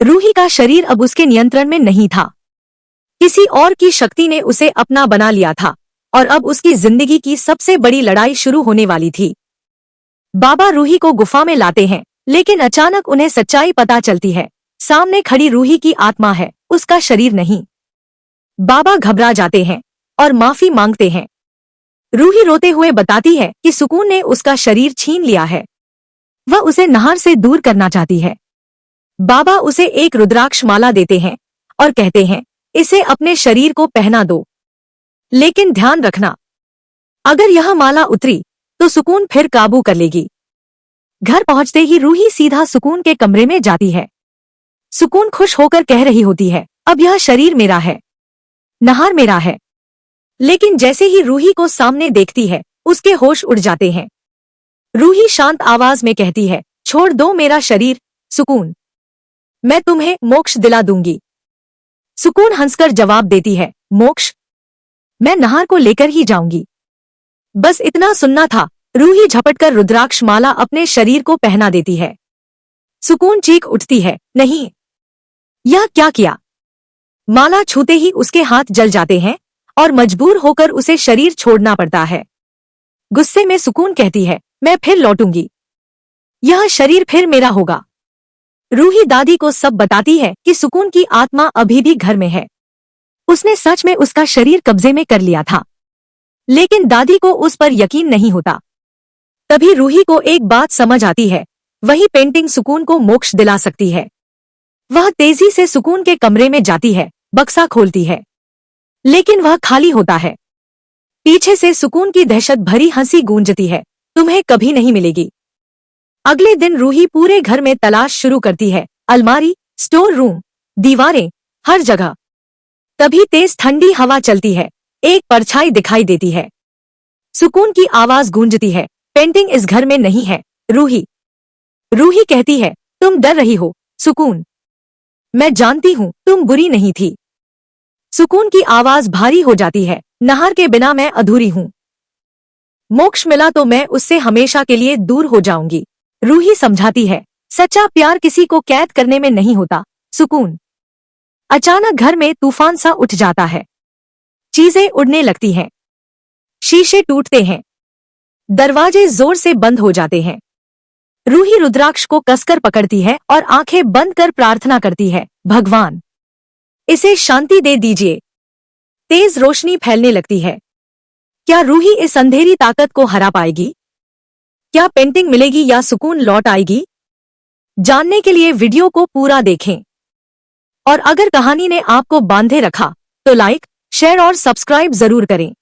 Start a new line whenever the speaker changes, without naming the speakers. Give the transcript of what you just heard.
रूही का शरीर अब उसके नियंत्रण में नहीं था। किसी और की शक्ति ने उसे अपना बना लिया था और अब उसकी जिंदगी की सबसे बड़ी लड़ाई शुरू होने वाली थी। बाबा रूही को गुफा में लाते हैं, लेकिन अचानक उन्हें सच्चाई पता चलती है। सामने खड़ी रूही की आत्मा है, उसका शरीर नहीं। बाबा घबरा जाते हैं और माफी मांगते हैं। रूही रोते हुए बताती है कि सुकून ने उसका शरीर छीन लिया है। वह उसे नहर से दूर करना चाहती है। बाबा उसे एक रुद्राक्ष माला देते हैं और कहते हैं, इसे अपने शरीर को पहना दो। लेकिन ध्यान रखना, अगर यह माला उतरी तो सुकून फिर काबू कर लेगी। घर पहुंचते ही रूही सीधा सुकून के कमरे में जाती है। सुकून खुश होकर कह रही होती है, अब यह शरीर मेरा है, नहर मेरा है। लेकिन जैसे ही रूही को सामने देखती है, उसके होश उड़ जाते हैं। रूही शांत आवाज में कहती है, छोड़ दो मेरा शरीर सुकून, मैं तुम्हें मोक्ष दिला दूंगी। सुकून हंसकर जवाब देती है, मोक्ष? मैं नहर को लेकर ही जाऊंगी। बस इतना सुनना था। रूही झपटकर रुद्राक्ष माला अपने शरीर को पहना देती है। सुकून चीख उठती है, नहीं, यह क्या किया? माला छूते ही उसके हाथ जल जाते हैं और मजबूर होकर उसे शरीर छोड़ना पड़ता है। गुस्से में सुकून कहती है, मैं फिर लौटूंगी, यह शरीर फिर मेरा होगा। रूही दादी को सब बताती है कि सुकून की आत्मा अभी भी घर में है। उसने सच में उसका शरीर कब्जे में कर लिया था। लेकिन दादी को उस पर यकीन नहीं होता। तभी रूही को एक बात समझ आती है, वही पेंटिंग सुकून को मोक्ष दिला सकती है। वह तेजी से सुकून के कमरे में जाती है, बक्सा खोलती है, लेकिन वह खाली होता है। पीछे से सुकून की दहशत भरी हंसी गूंजती है, तुम्हें कभी नहीं मिलेगी। अगले दिन रूही पूरे घर में तलाश शुरू करती है, अलमारी, स्टोर रूम, दीवारें, हर जगह। तभी तेज ठंडी हवा चलती है, एक परछाई दिखाई देती है। सुकून की आवाज गूंजती है, पेंटिंग इस घर में नहीं है, रूही। रूही कहती है, तुम डर रही हो सुकून, मैं जानती हूँ तुम बुरी नहीं थी। सुकून की आवाज भारी हो जाती है, नहर के बिना मैं अधूरी हूँ। मोक्ष मिला तो मैं उससे हमेशा के लिए दूर हो जाऊंगी। रूही समझाती है, सच्चा प्यार किसी को कैद करने में नहीं होता सुकून। अचानक घर में तूफान सा उठ जाता है। चीजें उड़ने लगती हैं, शीशे टूटते हैं, दरवाजे जोर से बंद हो जाते हैं। रूही रुद्राक्ष को कसकर पकड़ती है और आंखें बंद कर प्रार्थना करती है, भगवान इसे शांति दे दीजिए। तेज रोशनी फैलने लगती है। क्या रूही इस अंधेरी ताकत को हरा पाएगी? क्या पेंटिंग मिलेगी या सुकून लौट आएगी? जानने के लिए वीडियो को पूरा देखें। और अगर कहानी ने आपको बांधे रखा तो लाइक, शेयर और सब्सक्राइब जरूर करें।